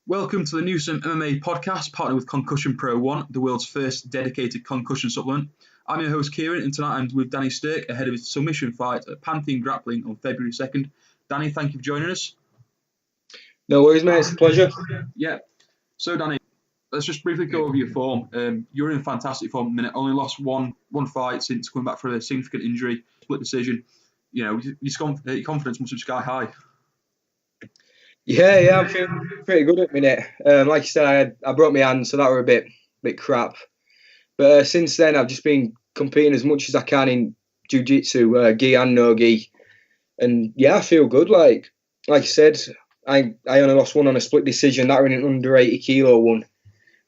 Welcome to the Newsome MMA Podcast, partnered with Concussion Pro 1, the world's first dedicated concussion supplement. I'm your host Kieran, and tonight I'm with Danny Stirk ahead of his submission fight at Pantheon Grappling on February 2nd. Danny, thank you for joining us. No worries, mate. It's a pleasure. Yeah. So, Danny, let's just briefly go over your form. You're in fantastic form at the minute. Only lost one fight since coming back from a significant injury, split decision. You know, your confidence must be sky high. Yeah, I'm feeling pretty good at the minute. Like you said, I broke my hand, so that were a bit crap. But since then, I've just been competing as much as I can in jiu-jitsu, gi and no gi. And yeah, I feel good. Like you said, I only lost one on a split decision. That were in an under 80 kilo one.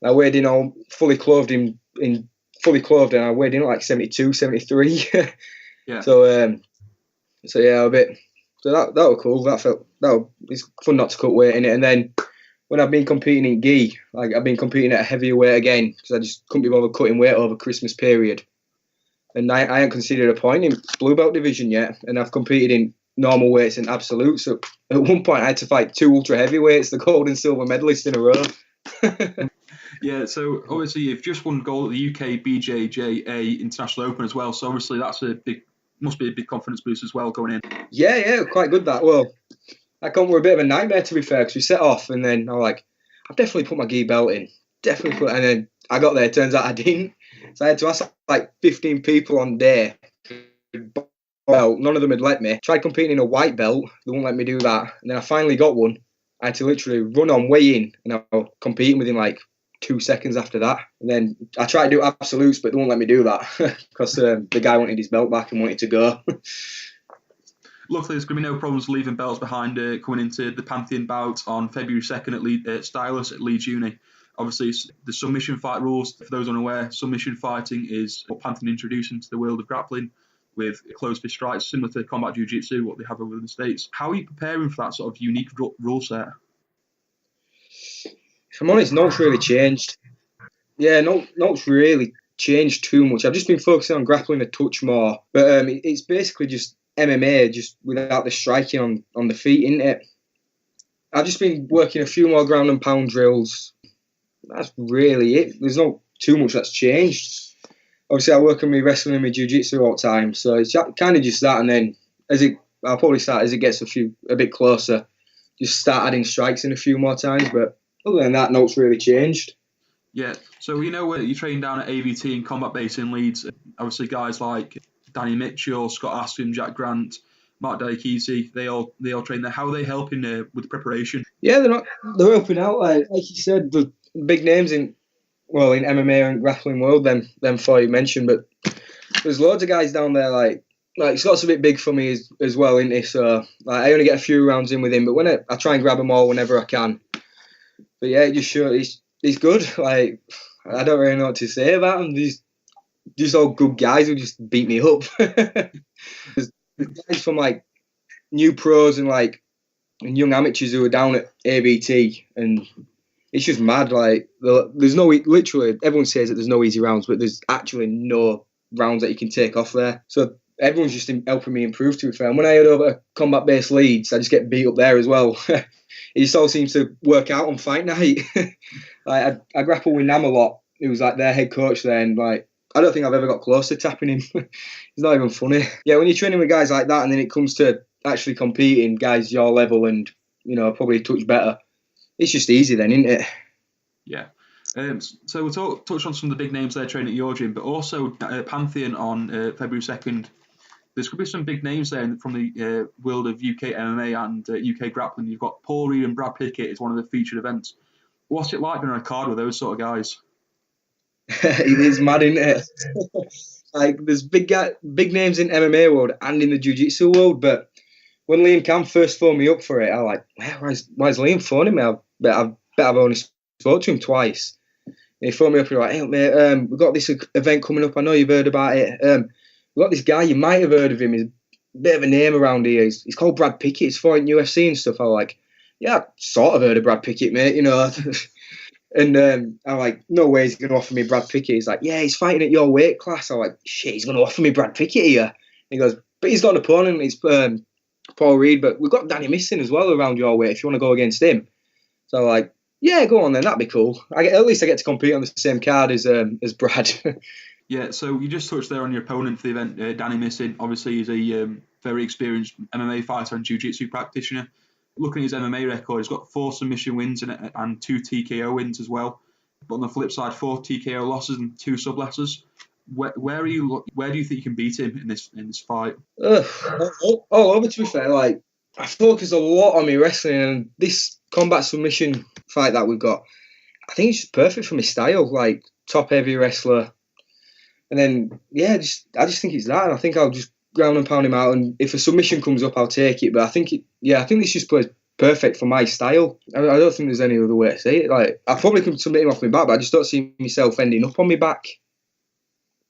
I weighed in all fully clothed, and I weighed in like 72, 73. Yeah. So yeah, a bit. So that was cool. It's fun not to cut weight in it. And then when I've been competing in gi, like I've been competing at a heavier weight again because I just couldn't be bothered cutting weight over Christmas period. And I ain't considered a point in blue belt division yet, and I've competed in normal weights and absolute. So at one point I had to fight two ultra heavyweights, the gold and silver medalists in a row. Yeah, so obviously you've just won gold at the UK BJJA International Open as well. So obviously must be a big confidence boost as well going in. Yeah, quite good that. Well, that come were a bit of a nightmare to be fair, because we set off and then I was like, I've definitely put my gi belt in. And then I got there, turns out I didn't. So I had to ask like 15 people on day. Well, none of them had let me. Tried competing in a white belt, they wouldn't let me do that. And then I finally got one. I had to literally run on weigh in and I was competing within like 2 seconds after that. And then I tried to do absolutes, but they won't let me do that because the guy wanted his belt back and wanted to go. Luckily, there's going to be no problems leaving belts behind coming into the Pantheon bout on February 2nd at Stylus at Leeds Uni. Obviously, the submission fight rules, for those unaware, submission fighting is what Pantheon introduced into the world of grappling with closed fist strikes, similar to combat jiu-jitsu, what they have over in the States. How are you preparing for that sort of unique rule set? If I'm honest, note's really changed. Yeah, note's really changed too much. I've just been focusing on grappling a touch more. But it's basically just MMA, just without the striking on the feet, isn't it? I've just been working a few more ground and pound drills. That's really it. There's not too much that's changed. Obviously, I work on my wrestling and my jiu-jitsu all the time. So it's kind of just that. And then I'll probably start as it gets a bit closer, just start adding strikes in a few more times. But other than that, note's really changed. Yeah, so you know you train down at AVT and Combat Base in Leeds. Obviously, guys like Danny Mitchell, Scott Aston, Jack Grant, Mark Delakisi, they all train there. How are they helping with the preparation? Yeah, they're helping out. Like you said, the big names in MMA and grappling world. Them four you mentioned, but there's loads of guys down there. Like Scott's a bit big for me as well, isn't he? So I only get a few rounds in with him, but when I try and grab them all whenever I can. But yeah, just sure he's good. Like I don't really know what to say about him. He's just all good guys who just beat me up. There's guys from like new pros and young amateurs who are down at ABT, and it's just mad. Like there's literally everyone says that there's no easy rounds, but there's actually no rounds that you can take off there. So everyone's just helping me improve, to be fair. And when I head over to Combat Base Leeds, I just get beat up there as well. It just all seems to work out on fight night. I grapple with Nam a lot, who was like their head coach there, and like I don't think I've ever got close to tapping him. It's not even funny. Yeah, when you're training with guys like that, and then it comes to actually competing, guys your level and probably a touch better, it's just easy then, isn't it? Yeah. So we'll touch on some of the big names there training at your gym, but also Pantheon on February 2nd. There's going to be some big names there from the world of UK MMA and UK grappling. You've got Paul Reed and Brad Pickett as one of the featured events. What's it like being on a card with those sort of guys? It is mad, isn't it? Like there's big names in MMA world and in the jiu-jitsu world, but when Liam Camp first phoned me up for it, I was like, why is Liam phoning me? I bet I've only spoke to him twice. And he phoned me up and he was like, hey mate, we've got this event coming up. I know you've heard about it. We've got this guy, you might have heard of him. He's a bit of a name around here. He's called Brad Pickett. He's fighting UFC and stuff. I was like, yeah, I sort of heard of Brad Pickett, mate, And I'm like, no way he's going to offer me Brad Pickett. He's like, yeah, he's fighting at your weight class. I'm like, shit, he's going to offer me Brad Pickett here. And he goes, but he's got an opponent. It's Paul Reed, but we've got Danny Missin as well around your weight if you want to go against him. So like, Yeah, go on then. That'd be cool. At least I get to compete on the same card as Brad. Yeah, so you just touched there on your opponent for the event, Danny Missin. Obviously, he's a very experienced MMA fighter and jiu-jitsu practitioner. Looking at his MMA record, he's got 4 submission wins and 2 TKO wins as well. But on the flip side, 4 TKO losses and 2 sub losses. Where do you think you can beat him in this fight? All over, to be fair, like I focus a lot on my wrestling, and this combat submission fight that we've got, I think it's just perfect for my style, like top heavy wrestler. And then I just think it's that, and I think I'll just ground and pound him out, and if a submission comes up, I'll take it. But I think this just plays perfect for my style. I don't think there's any other way to say it. Like I probably could submit him off my back, but I just don't see myself ending up on my back.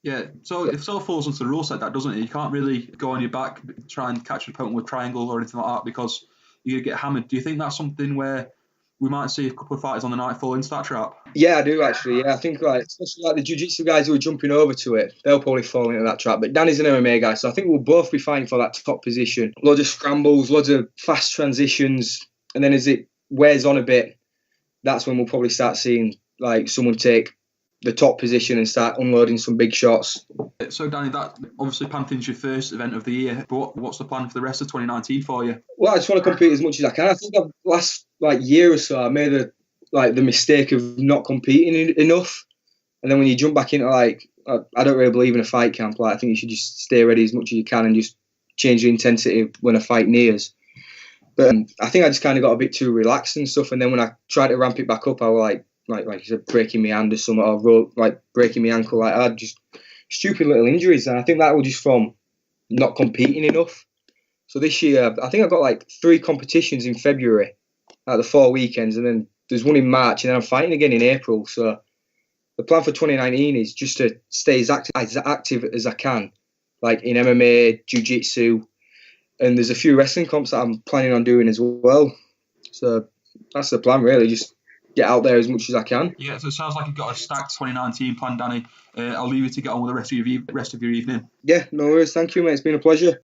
Yeah, so it sort of falls into the rule set, that, doesn't it? You can't really go on your back, try and catch an opponent with triangle or anything like that, because you get hammered. Do you think that's something where we might see a couple of fighters on the night fall into that trap? Yeah, I do actually. Yeah, I think especially the jiu-jitsu guys who are jumping over to it, they'll probably fall into that trap. But Danny's an MMA guy, so I think we'll both be fighting for that top position. Loads of scrambles, loads of fast transitions, and then as it wears on a bit, that's when we'll probably start seeing like someone take the top position and start unloading some big shots. So Danny, that obviously Pantheon's your first event of the year, but what's the plan for the rest of 2019 for you? Well, I just want to compete as much as I can. I think last year or so I made the mistake of not competing enough, and then when you jump back into I don't really believe in a fight camp. I think you should just stay ready as much as you can and just change the intensity when a fight nears. But I think I just kind of got a bit too relaxed and stuff, and then when I tried to ramp it back up, I was like you said, breaking my hand or something, or breaking my ankle. I had just stupid little injuries, and I think that was just from not competing enough. So this year, I think I've got 3 competitions in February, the 4 weekends, and then there's one in March, and then I'm fighting again in April. So the plan for 2019 is just to stay as active as I can, like in MMA, jiu-jitsu, and there's a few wrestling comps that I'm planning on doing as well. So that's the plan, really, just get out there as much as I can. Yeah, so it sounds like you've got a stacked 2019 plan, Danny. I'll leave you to get on with the rest of your evening. Yeah, no worries. Thank you, mate. It's been a pleasure.